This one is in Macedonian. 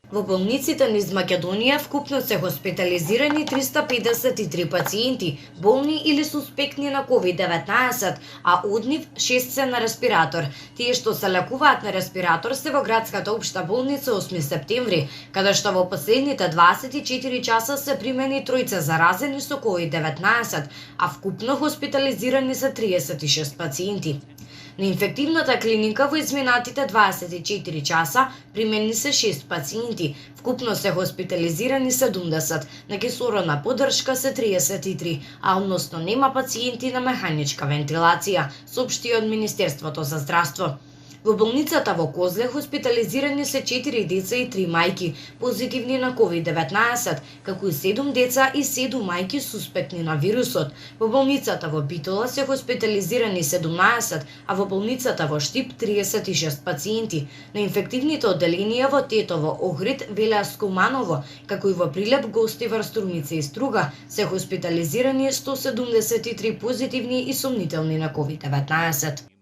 Во болниците низ Македонија вкупно се хоспитализирани 353 пациенти, болни или суспектни на COVID-19, а од нив 6 се на респиратор. Тие што се лекуваат на респиратор се во градската општа болница 8 септември, каде што во последните 24 часа се примени тројца заразени со COVID-19, а вкупно хоспитализирани се 36 пациенти. На инфективната клиника во изминатите 24 часа примени се 6 пациенти, вкупно се хоспитализирани 70, на кислородна поддршка се 33, а односно нема пациенти на механичка вентилација, соопшти од Министерството за здравство. Во болницата во Козле хоспитализирани се 4 деца и 3 мајки позитивни на COVID-19, како и 7 деца и 7 мајки суспектни на вирусот. Во болницата во Битола се хоспитализирани 17, а во болницата во Штип 36 пациенти. На инфективните одделенија во Тетово, Охрид, Велеа Скуманово, како и во Прилеп, Гостивар, Струмица и Струга се хоспитализирани 173 позитивни и сомнителни на COVID-19.